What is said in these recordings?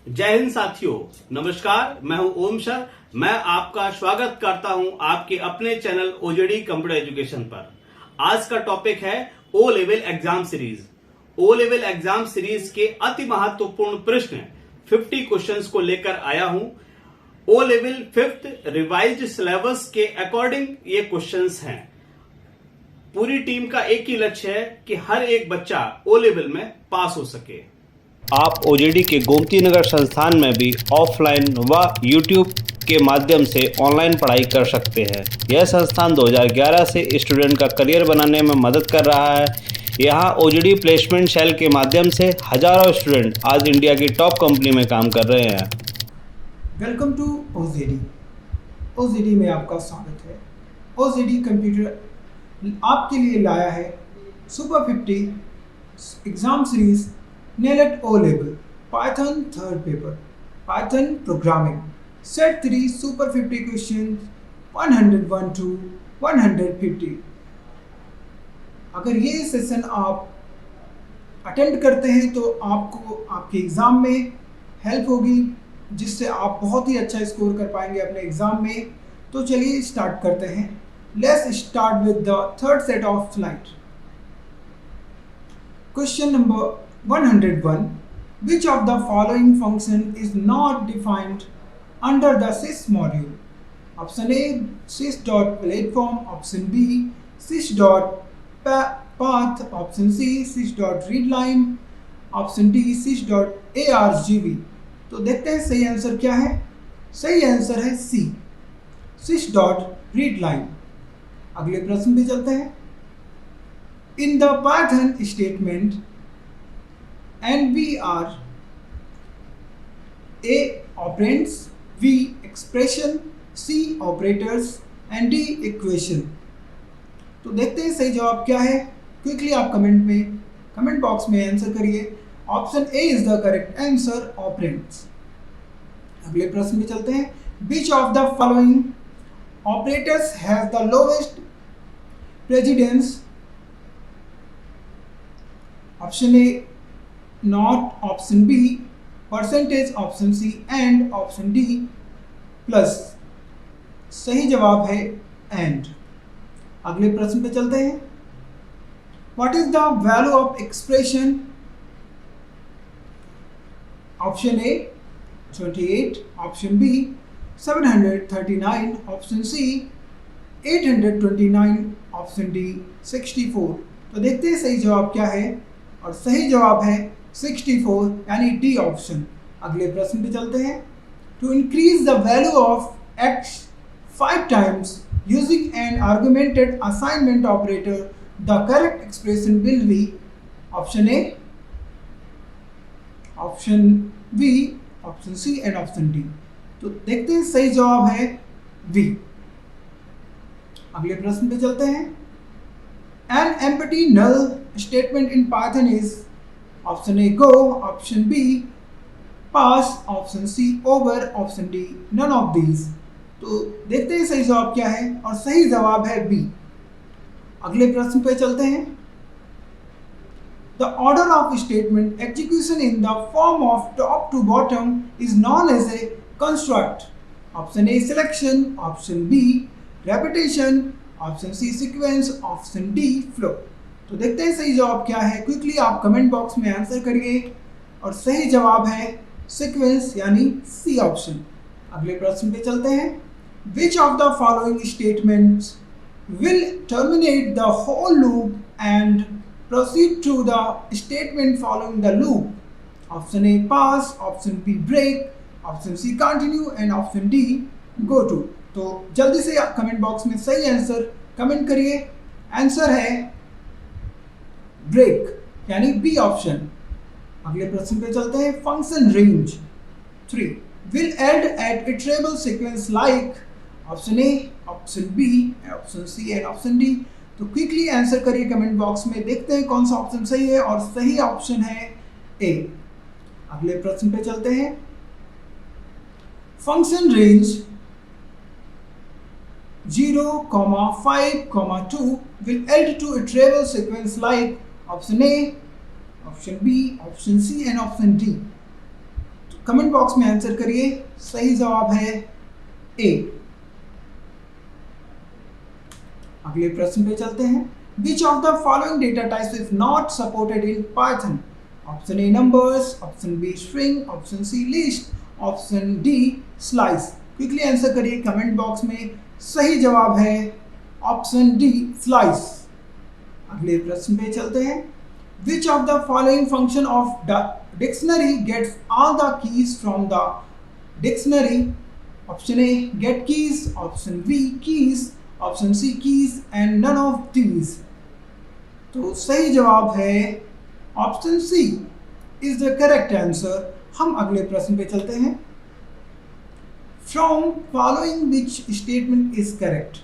जय हिंद साथियों, नमस्कार। मैं हूं ओम सर। मैं आपका स्वागत करता हूं आपके अपने चैनल ओजेडी कंप्यूटर एजुकेशन पर। आज का टॉपिक है O level exam series. O level exam series के अति महत्वपूर्ण प्रश्न 50 क्वेश्चंस को लेकर आया हूं। O level 5th revised syllabus के अकॉर्डिंग ये क्वेश्चंस हैं। पूरी टीम का एक ही लक्ष्य है कि हर एक बच्चा ओ लेवल में पास हो सके। आप ओजेडी के गोमती नगर संस्थान में भी ऑफलाइन व यूट्यूब के माध्यम से ऑनलाइन पढ़ाई कर सकते हैं। यह संस्थान 2011 से स्टूडेंट का करियर बनाने में मदद कर रहा है। यहाँ ओजेडी प्लेसमेंट सेल के माध्यम से हजारों स्टूडेंट आज इंडिया की टॉप कंपनी में काम कर रहे हैं। Welcome to ओजेडी। ओजेडी में आपका स्वागत है। ओजेडी कंप्यूटर आपके लिए लाया है super 50 exam series NIELIT O level Python third paper Python programming set 3 super 50 question 101 to 150। अगर ये सेशन आप अटेंड करते हैं तो आपको आपके एग्ज़ाम में हेल्प होगी, जिससे आप बहुत ही अच्छा स्कोर कर पाएंगे अपने एग्ज़ाम में। तो चलिए स्टार्ट करते हैं। Let's start with the third set of slide. Question number 101. Which of the following function is not defined under the sys module? Option A sys.platform, option B sys.path, option C sys.readline, option D sys.argv। तो देखते हैं सही answer क्या है। सही answer है C sys.readline। अगले प्रश्न पे चलते हैं। In the Python statement and we are A operands, B expression, C operators and D equation। तो देखते हैं सही जवाब क्या है। क्विकली आप कमेंट बॉक्स में आंसर करिए। Option A is the correct answer, operands. अगले प्रश्न में चलते हैं। Which of the following operators has the lowest precedence? Option A not, option B percentage, option C and, option D plus. सही जवाब है एंड। अगले प्रश्न पे चलते हैं। What is the value of expression? Option A 28, option B 739, option C 829, option D 64। तो देखते हैं सही जवाब क्या है, और सही जवाब है 64 यानी डी ऑप्शन। अगले प्रश्न पे चलते हैं। To increase the value of X 5 times using an augmented assignment operator the correct expression will be. Option A, option B, option C and option D. तो देखते हैं सही जवाब है बी। अगले प्रश्न पे चलते हैं। An empty null statement in Python is option A go, option B pass, option C over, option D none of these। तो देखते हैं सही जवाब क्या है, और सही जवाब है बी। अगले प्रश्न पे चलते हैं। The order of statement execution in the form of top to bottom is known as a construct। option A selection, option B repetition, option C sequence, option D flow. तो देखते हैं सही जवाब क्या है। क्विकली आप कमेंट बॉक्स में answer करिए, और सही जवाब है सीक्वेंस यानी सी ऑप्शन। अगले प्रश्न पे चलते हैं। Which of the following statements will terminate the whole loop and proceed to the statement following the loop? Option A pass, option B break, option C continue and option D go to. तो जल्दी से आप comment box में सही answer comment करिए। Answer है break यानी B option. अगले प्रश्न पे चलते हैं। Function range 3 will add at iterable sequence like. Option A, option B, option C and option D. तो क्विकली आंसर करिए कमेंट बॉक्स में। देखते हैं कौन सा ऑप्शन सही है, और सही ऑप्शन है ए। अगले प्रश्न पे चलते हैं। Function range 0, 5, 2 will add to a travel sequence like option A, option B, option C and option D। Comment box में आंसर करिए। सही जवाब है ए। अगले प्रश्न पे चलते हैं। Which of the following data types is not supported in Python? Option A numbers, option B string, option C list, option D slice. Quickly answer करिए कमेंट बॉक्स में। सही जवाब है ऑप्शन डी स्लाइस। अगले प्रश्न पे चलते हैं। Which of the following function of the dictionary gets all the keys from the dictionary? Option A get keys, option B keys, option C keys and none of these. तो सही जवाब है option C is the correct answer. हम अगले प्रश्न पे चलते हैं। From following which statement is correct?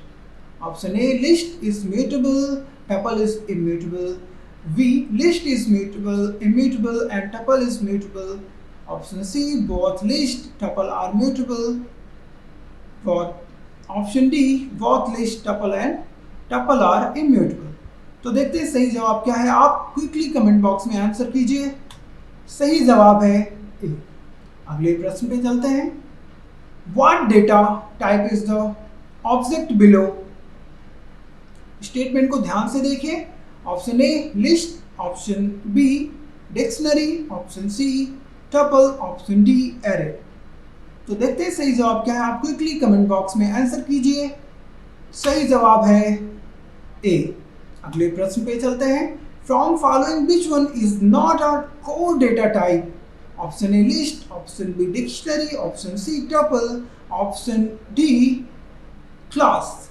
Option A list is mutable, tuple is immutable, B list is mutable, immutable and tuple is mutable, option C both list tuple are mutable, option D both list tuple and tuple are immutable. तो देखते हैं सही जवाब क्या है। आप quickly comment box में answer कीजिए। सही जवाब है ए। अगले प्रश्न पे चलते हैं। What data type is the object below? Statement को ध्यान से देखिए। Option A list, option B dictionary, option C tuple, option D array. तो देखते हैं सही जवाब क्या है। आप क्विकली कमेंट बॉक्स में आंसर कीजिए। सही जवाब है ए। अगले प्रश्न पे चलते हैं। From following which one is not a core data type? Option A list, option B dictionary, option C tuple, option D class.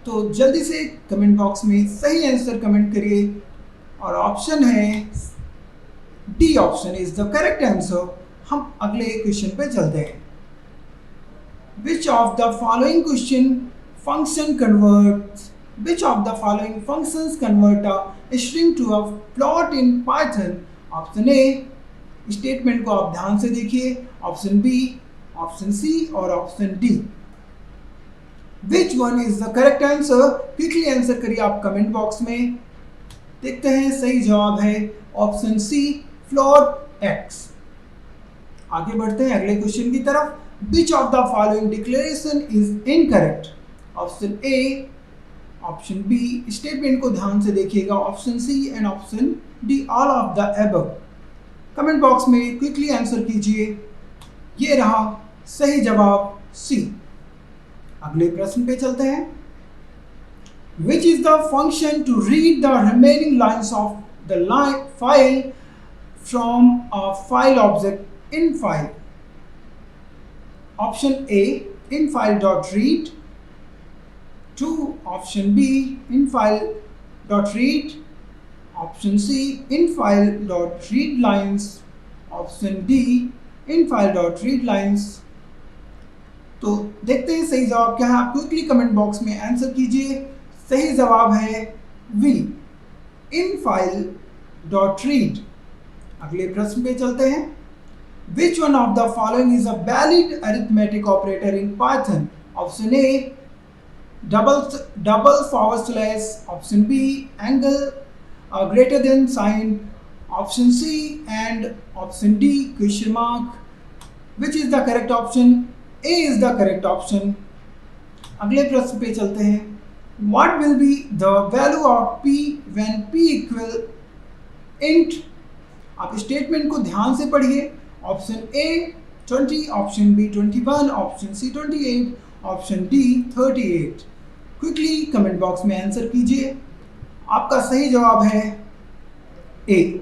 तो जल्दी से कमेंट बॉक्स में सही आंसर कमेंट करिए और ऑप्शन है D option is the correct answer. हम अगले क्वेश्चन पे चलते हैं। Which of the following functions convert a string to a float in Python? Option A statement को आप ध्यान से देखिए, ऑप्शन बी, ऑप्शन सी और option D. Which one is the correct answer? Quickly answer करिए आप कमेंट बॉक्स में। देखते हैं सही जवाब है ऑप्शन सी फ्लोट एक्स। आगे बढ़ते हैं अगले क्वेश्चन की तरफ। Which of the following declaration is incorrect? Option A, option B, statement को ध्यान से देखिएगा, option C and option D all of the above. Comment box में क्विकली आंसर कीजिए। ये रहा सही जवाब सी। अगले प्रश्न पे चलते हैं। Which is the function to read the remaining lines of the file from a file object in file? Option A infile.read, 2 option B infile.read, option C infile.readlines, option D infile.readlines। तो देखते हैं सही जवाब क्या है। आप क्विकली कमेंट बॉक्स में answer कीजिए। सही जवाब है वी infile.read। अगले प्रश्न पे चलते हैं। Which one of the following is a valid arithmetic operator in Python? Option A double forward slash, option B angle greater than sign, option C and option D question mark। Which is the correct option? A is the correct option। अगले प्रश्न पे चलते हैं। What will be the value of P when P equal int? आप statement को ध्यान से पढ़िए। Option A 20, option B 21, option C 28, option D 38। Quickly comment box में आंसर कीजिए। आपका सही जवाब है ए।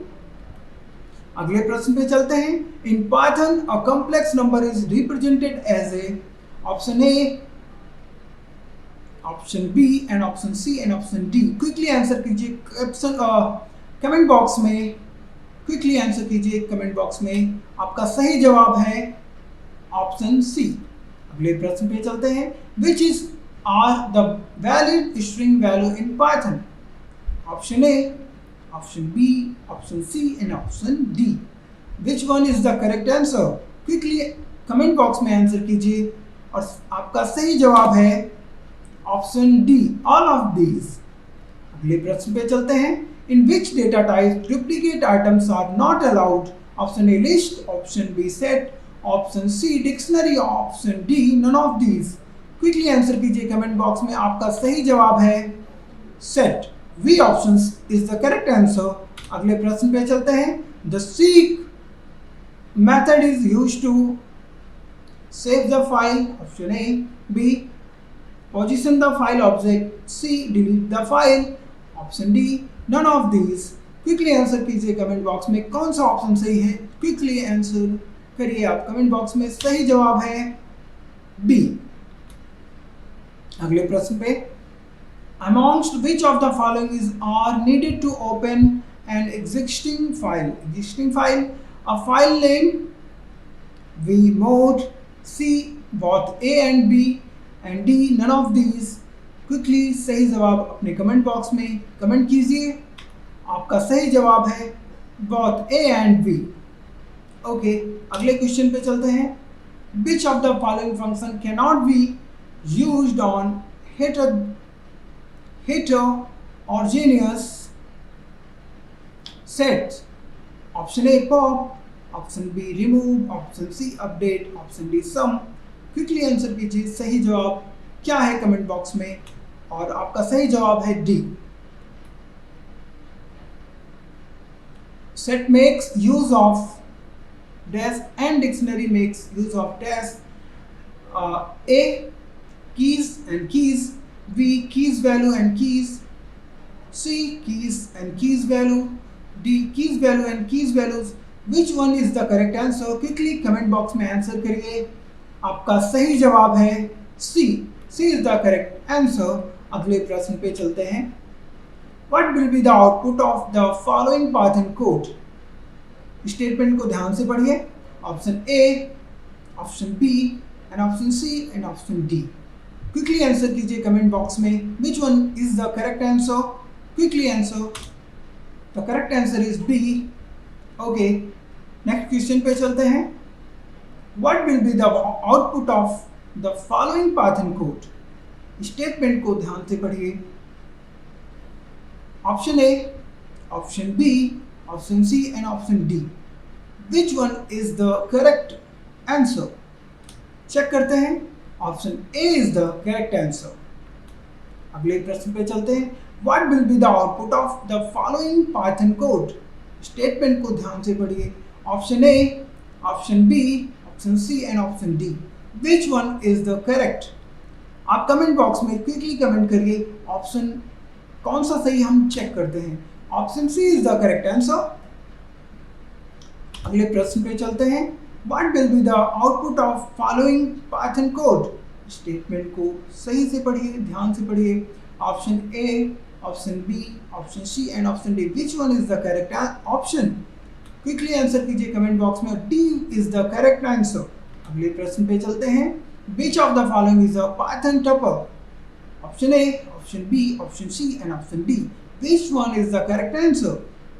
अगले प्रश्न पे चलते हैं। In Python a complex number is represented as a, option A, option B and option C and option D. Quickly answer कीजिए कमेंट बॉक्स में। क्विकली आंसर कीजिए कमेंट बॉक्स में। आपका सही जवाब है ऑप्शन सी। अगले प्रश्न पे चलते हैं। Which is are the valid string value in Python? Option A, option B, option C and option D. Which one is the correct answer? Quickly comment box में आंसर कीजिए और आपका सही जवाब है option D all of these. अगले प्रश्न पे चलते हैं। In which data type duplicate items are not allowed? Option A list, option B set, option C dictionary, option D none of these. Quickly answer कीजिए कमेंट बॉक्स में। आपका सही जवाब है set, B option is the correct answer. अगले प्रश्न पे चलते हैं। The seek method is used to save the file, option A, B position the file object, C delete the file, option D none of these. Quickly answer कीजिए comment box में, कौन सा option सही है। क्विकली आंसर करिए आप comment box में। सही जवाब है बी। अगले प्रश्न पे, amongst which of the following is are needed to open an existing file? Existing file, a file name, V mode, C both A and B, and D none of these. Quickly सही जवाब अपने comment box में comment कीजिए। आपका सही जवाब है both A and B। Okay, अगले क्वेश्चन पे चलते हैं। Which of the following function cannot be used on heterogeneous sets? Option A pop, option B remove, option C update, option D sum. Quickly answer कीजिए सही जवाब क्या है comment box में, और आपका सही जवाब है D. Set makes use of dash and dictionary makes use of dash। A keys and keys, B keys value and keys, C keys and keys value, D keys value and keys values। which one is the correct answer? quickly comment box में answer करिए। आपका सही जवाब है C, C is the correct answer। अगले प्रश्न पे चलते हैं। what will be the output of the following Python code? Statement को ध्यान से पढ़िए। Option A, option B and option C and option D. Quickly answer कीजिए कमेंट बॉक्स में। Which one is the correct answer? Quickly answer. The correct answer is B. Okay, next question पे चलते हैं। What will be the output of the following Python code? Statement को ध्यान से पढ़िए। Option A, option B, option C and option D. Which one is the correct answer? Check करते हैं। Option A is the correct answer। अगले प्रश्न पे चलते हैं। What will be the output of the following Python code? Statement को ध्यान से पढ़िए। Option A, option B, option C and option D. Which one is the correct? आप कमेंट बॉक्स में क्विकली कमेंट करिए। ऑप्शन कौन सा सही हम चेक करते हैं। Option C is the correct answer. अगले प्रश्न पे चलते हैं। What will be the output of following Python code? Statement को सही से पढ़िए, ध्यान से पढ़िए। Option A, option B, option C and option D. Which one is the correct option? Quickly answer कीजिए कमेंट बॉक्स में। D is the correct answer. अगले प्रश्न पे चलते हैं। Which of the following is a Python tuple? Option A, option B, option C and option D. Which one is the correct answer?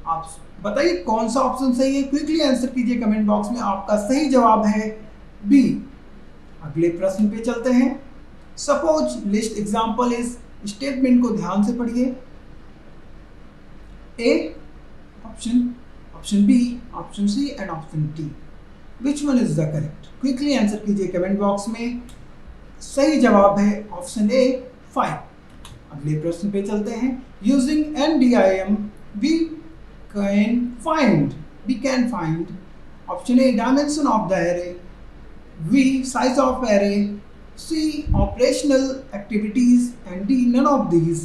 आप बताइए कौन सा ऑप्शन सही है। क्विकली आंसर कीजिए कमेंट बॉक्स में। आपका सही जवाब है बी। अगले प्रश्न पे चलते हैं। Suppose list example is. Statement को ध्यान से पढ़िए। A option, option B, option C and option D. Which one is the correct? Quickly answer कीजिए कमेंट बॉक्स में। सही जवाब है ऑप्शन ए 5। अगले प्रश्न पे चलते हैं। Using NDIM we can find option A dimension of the array, B size of array, C operational activities and D none of these.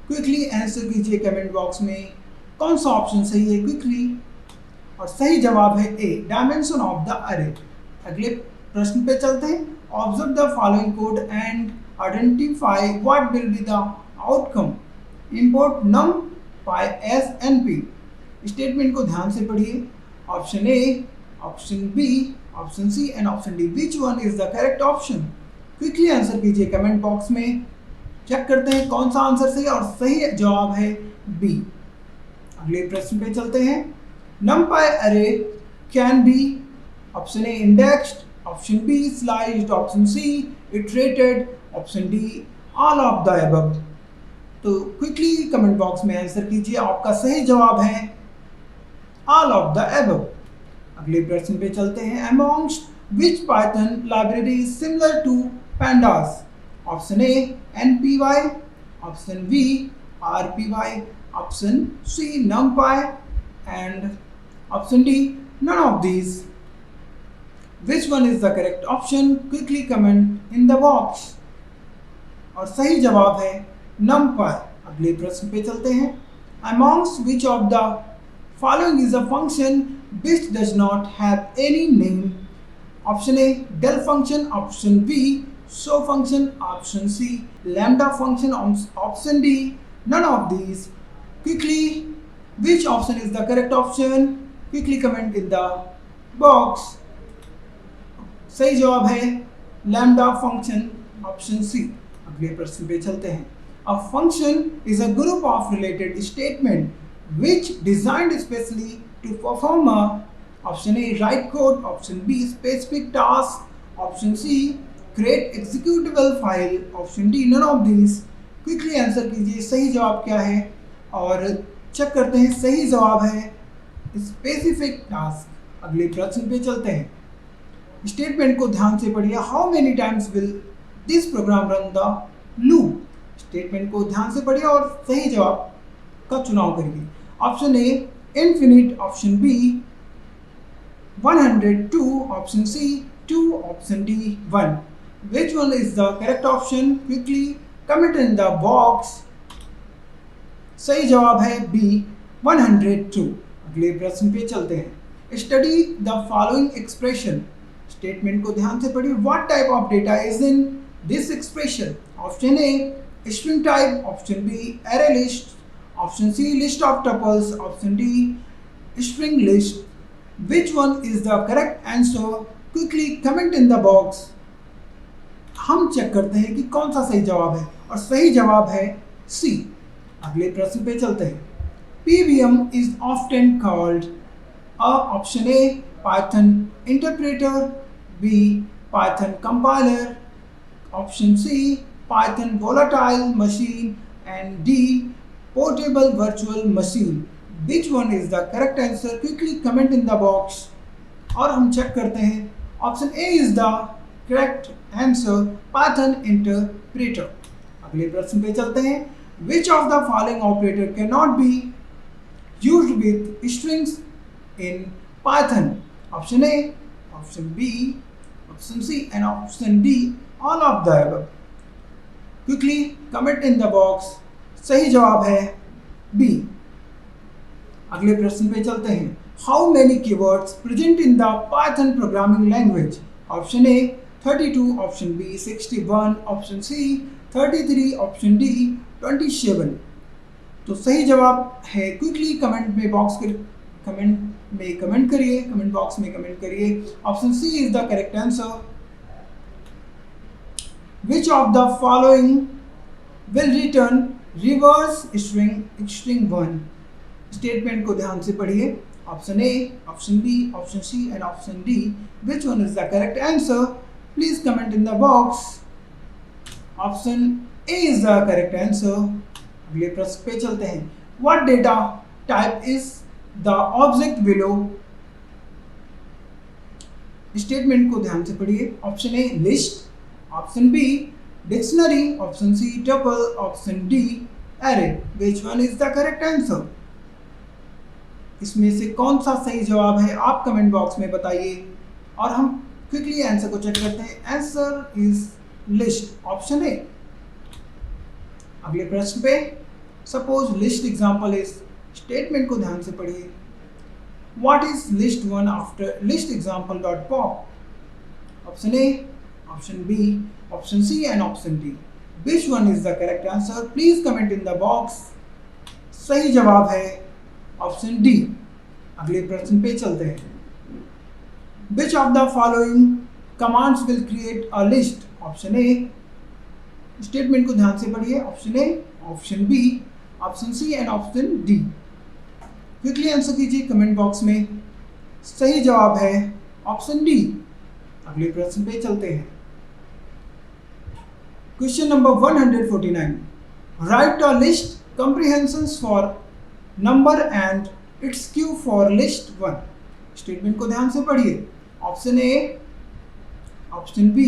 Quickly answer कीजिए कमेंट बॉक्स में। कौन सा ऑप्शन सही है? क्विकली, और सही जवाब है A dimension of the array. अगले प्रश्न पे चलते हैं। Observe the following code and identify what will be the outcome. Import numpy as N P. Statement को ध्यान से पढ़िए। Option A, option B, option C and option D. Which one is the correct option? Quickly answer कीजिए comment box में। Check करते हैं कौन सा आंसर सही है, और सही जवाब है बी। अगले प्रश्न पे चलते हैं। numpy array can be option A indexed, option B sliced, option C iterated, option D all of the above। तो क्विकली कमेंट बॉक्स में आंसर कीजिए। आपका सही जवाब है all of the above। अगले प्रश्न पे चलते हैं। amongst Which Python library is similar to pandas? Option A, NPY. Option B, RPY. Option C, NumPy. And option D, none of these. Which one is the correct option? Quickly comment in the box. और सही जवाब है NumPy. अगले प्रश्न पे चलते हैं. Amongst which of the following is a function which does not have any name? Option A, del function. Option B, show function. Option C, lambda function. Option D, none of these. Quickly, which option is the correct option? Quickly comment in the box. सही जवाब है lambda function. Option C. अगले प्रश्न पे चलते हैं. A function is a group of related statement which designed especially to perform a option A, write code. Option B, specific task. Option C, create executable file. Option D, none of these. Quickly answer कीजिए सही जवाब क्या है और check करते हैं. सही जवाब है स्पेसिफिक टास्क. अगले प्रश्न पे चलते हैं. स्टेटमेंट को ध्यान से पढ़िए. How many times will this program run the loop? Statement को ध्यान से पढ़िए और सही जवाब का चुनाव करिए. Option A infinite. Option B 102. Option C 2. Option D 1. Which one is the correct option? Quickly comment in the box. सही जवाब है B 102. अगले प्रश्न पे चलते हैं. Study the following expression. Statement को ध्यान से पढ़िए. What type of data is in this expression? Option A, string type. Option B, array list. Option C, list of tuples. Option D, string list. Which one is the correct answer? Quickly comment in the box. हम check करते हैं कि कौन सा सही जवाब है और सही जवाब है C. अगले प्रश्न पे चलते हैं. PVM is often called a option A, Python interpreter. B, Python compiler. Option C, Python volatile machine. And D, portable virtual machine. Which one is the correct answer? Quickly comment in the box. और हम check करते हैं. Option A is the correct answer, Python interpreter. अगले प्रश्न पे चलते हैं. Which of the following operator cannot be used with strings in Python? Option A, Option B, Option C, and Option D, all of the above. Quickly comment in the box. सही जवाब है B. अगले प्रश्न पे चलते हैं. How many keywords present in the Python programming language? Option A 32. Option B 61. Option C 33. Option D 27. तो सही जवाब है. क्विकली कमेंट में बॉक्स कर कमेंट करिए. कमेंट बॉक्स में कमेंट करिए. Option C is the correct answer. Which of the following will return reverse string 1? Statement को ध्यान से पढ़िए. Option A, option B, option C and option D. Which one is the correct answer? Please comment in the box. Option A is the correct answer. अगले प्रश्न पे चलते हैं. What data type is the object below? Statement को ध्यान से पढ़िए. Option A list. Option B dictionary. Option C tuple. Option D array. Which one is the correct answer? इसमें से कौन सा सही जवाब है आप कमेंट बॉक्स में बताइए और हम क्विकली आंसर को चेक करते हैं. Answer is list. Option A. अगले प्रश्न पे. Suppose list example is. Statement को ध्यान से पढ़िए. What is list 1 after list example dot pop? Option A, option B, option C and option D. Which one is the correct answer? Please comment in the box. सही जवाब है option D. अगले प्रश्न पे चलते हैं. Which of the following commands will create a list? Option A. Statement को ध्यान से पढ़िए. Option A, option B, option C and option D. Quickly answer कीजिए कमेंट बॉक्स में. सही जवाब है ऑप्शन डी. अगले प्रश्न पे चलते हैं. Question number 149. Right a list comprehensions for number and its queue for list 1. Statement को ध्यान से पढ़िए. Option A option B,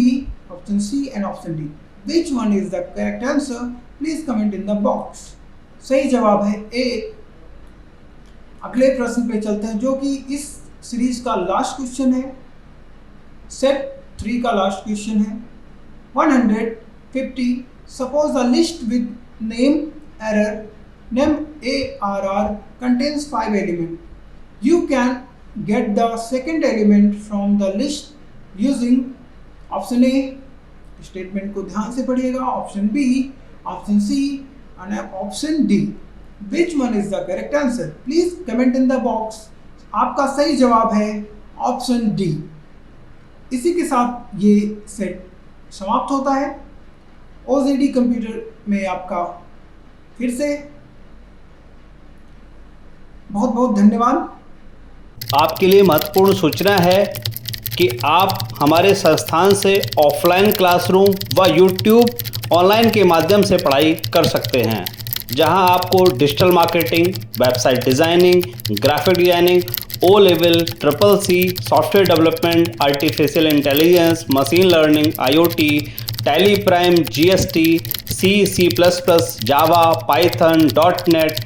option C and option D. Which one is the correct answer? Please comment in the box. सही जवाब है A. अगले प्रश्न पे चलते हैं जो कि इस सीरीज का लास्ट क्वेश्चन है, सेट 3 का लास्ट क्वेश्चन है. 150. Suppose a list with name ARR contains 5 elements. You can get the second element from the list using option A. Statement को ध्यान से पढ़िएगा. Option B, option C and option D. Which one is the correct answer? Please comment in the box. आपका सही जवाब है option D. इसी के साथ ये सेट समाप्त होता है. OJD कंप्यूटर में आपका फिर से बहुत बहुत धन्यवाद. आपके लिए महत्वपूर्ण सूचना है कि आप हमारे संस्थान से ऑफलाइन क्लासरूम व यूट्यूब ऑनलाइन के माध्यम से पढ़ाई कर सकते हैं, जहां आपको digital marketing, website designing, graphic designing, O level, CCC, software development, artificial intelligence, machine learning, IoT, Tally Prime, GST, C++, Java, Python, .NET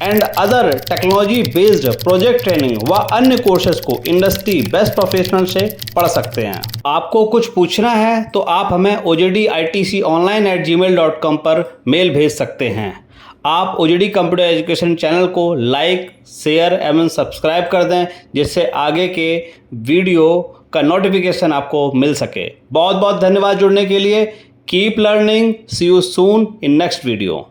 and other technology based project training व अन्य कोर्सेज को इंडस्ट्री बेस्ट प्रोफेशनल से पढ़ सकते हैं. आपको कुछ पूछना है तो आप हमें ojditconline@gmail.com पर मेल भेज सकते हैं. आप OJD कंप्यूटर एजुकेशन चैनल को लाइक, शेयर एवं सब्सक्राइब कर दें, जिससे आगे के वीडियो का नोटिफिकेशन आपको मिल सके. बहुत बहुत धन्यवाद जुड़ने के लिए. Keep learning. See you soon in next video.